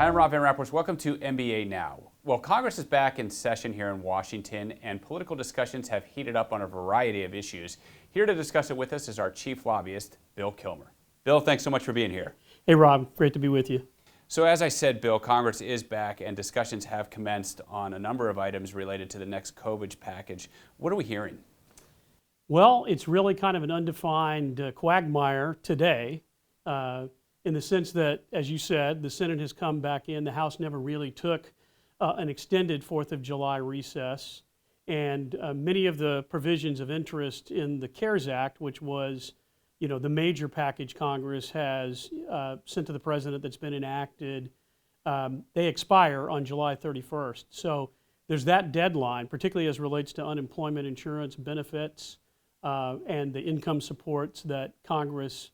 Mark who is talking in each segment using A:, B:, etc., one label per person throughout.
A: I'm Rob Van Rappers. Welcome to MBANow. Well, Congress is back in session here in Washington, and political discussions have heated up on a variety of issues. Here to discuss it with us is our chief lobbyist, Bill Killmer. Bill, thanks so much for being here.
B: Hey, Rob. Great to be with you.
A: So as I said, Bill, Congress is back, and discussions have commenced on a number of items related to the next COVID package. What are we hearing?
B: Well, it's really kind of an undefined quagmire today. In the sense that, as you said, the Senate has come back in. The House never really took an extended 4th of July recess. And many of the provisions of interest in the CARES Act, which was, the major package Congress has sent to the president that's been enacted, they expire on July 31st. So there's that deadline, particularly as it relates to unemployment insurance benefits and the income supports that Congress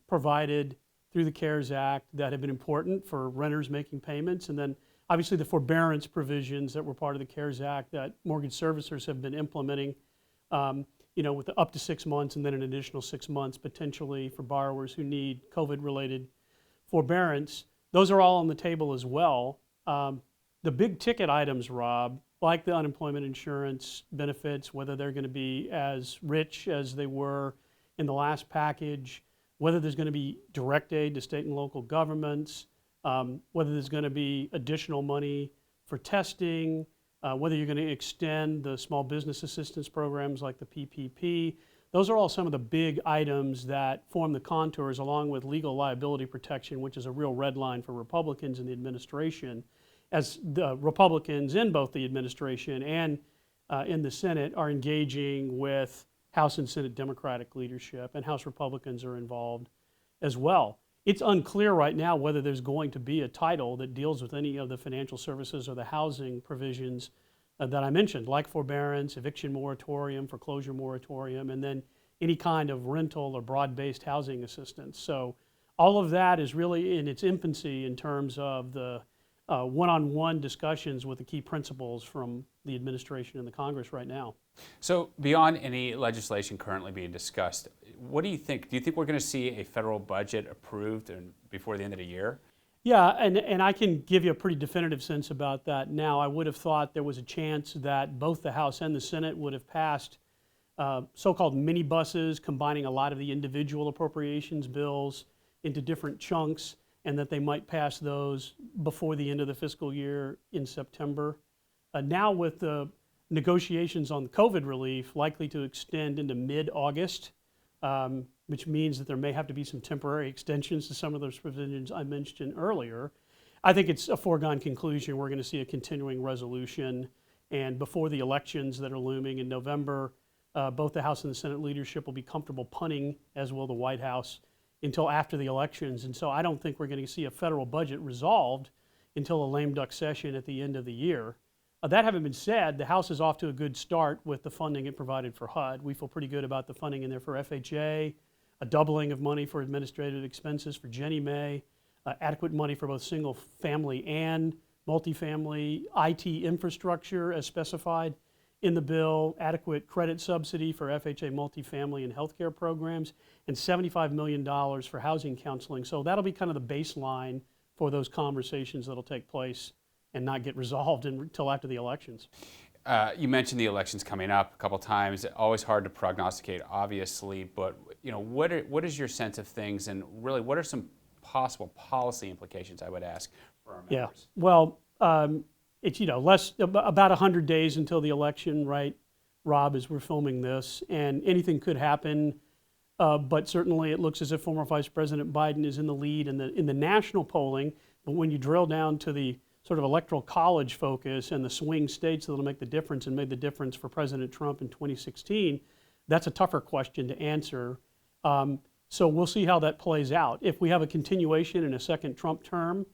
B: provided through the CARES Act that have been important for renters making payments, and then obviously the forbearance provisions that were part of the CARES Act that mortgage servicers have been implementing, with up to 6 months and then an additional 6 months potentially for borrowers who need COVID-related forbearance. Those are all on the table as well. The big ticket items, Rob, like the unemployment insurance benefits, whether they're going to be as rich as they were in the last package, whether there's going to be direct aid to state and local governments, whether there's going to be additional money for testing, whether you're going to extend the small business assistance programs like the PPP. Those are all some of the big items that form the contours, along with legal liability protection, which is a real red line for Republicans in the administration, as the Republicans in both the administration and in the Senate are engaging with House and Senate Democratic leadership, and House Republicans are involved as well. It's unclear right now whether there's going to be a title that deals with any of the financial services or the housing provisions that I mentioned, like forbearance, eviction moratorium, foreclosure moratorium, and then any kind of rental or broad-based housing assistance. So all of that is really in its infancy in terms of the one-on-one discussions with the key principals from the administration and the Congress right now.
A: So beyond any legislation currently being discussed, what do you think? Do you think we're going to see a federal budget approved before the end of the year?
B: Yeah, and I can give you a pretty definitive sense about that now. I would have thought there was a chance that both the House and the Senate would have passed so-called mini-buses, combining a lot of the individual appropriations bills into different chunks, and that they might pass those before the end of the fiscal year in September. Now with the negotiations on COVID relief likely to extend into mid-August, which means that there may have to be some temporary extensions to some of those provisions I mentioned earlier, I think it's a foregone conclusion we're going to see a continuing resolution. And before the elections that are looming in November, both the House and the Senate leadership will be comfortable punting, as will the White House, until after the elections. And so I don't think we're going to see a federal budget resolved until a lame duck session at the end of the year. That having been said, the House is off to a good start with the funding it provided for HUD. We feel pretty good about the funding in there for FHA, a doubling of money for administrative expenses for Ginnie Mae, adequate money for both single family and multifamily IT infrastructure as specified in the bill, adequate credit subsidy for FHA multifamily and healthcare programs, and $75 million for housing counseling. So that'll be kind of the baseline for those conversations that'll take place and not get resolved until after the elections.
A: You mentioned the elections coming up a couple times. Always hard to prognosticate, obviously, but what is your sense of things, and really what are some possible policy implications, I would ask, for our members?
B: Yeah, well, it's about 100 days until the election, right, Rob, as we're filming this, and anything could happen. But certainly it looks as if former Vice President Biden is in the lead in the national polling. But when you drill down to the sort of electoral college focus and the swing states that'll make the difference and made the difference for President Trump in 2016, that's a tougher question to answer. So we'll see how that plays out. If we have a continuation in a second Trump term,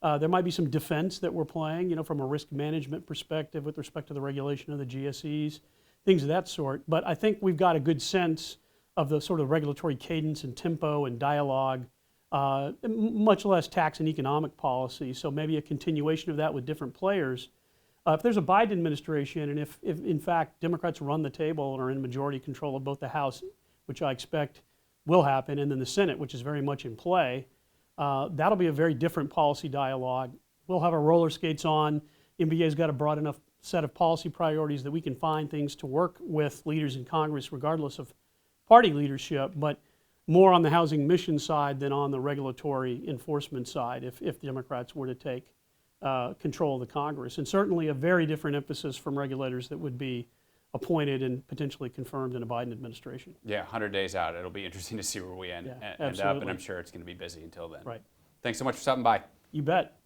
B: there might be some defense that we're playing, from a risk management perspective with respect to the regulation of the GSEs, things of that sort. But I think we've got a good sense of the sort of regulatory cadence and tempo and dialogue, much less tax and economic policy. So maybe a continuation of that with different players. If there's a Biden administration, and if in fact Democrats run the table and are in majority control of both the House, which I expect will happen, and then the Senate, which is very much in play, That'll be a very different policy dialogue. We'll have our roller skates on. MBA's got a broad enough set of policy priorities that we can find things to work with leaders in Congress regardless of party leadership, but more on the housing mission side than on the regulatory enforcement side if Democrats were to take control of the Congress. And certainly a very different emphasis from regulators that would be appointed and potentially confirmed in a Biden administration.
A: Yeah, 100 days out. It'll be interesting to see where we end up,
B: absolutely.
A: and I'm sure it's going to be busy until then.
B: Right.
A: Thanks so much for stopping by.
B: You bet.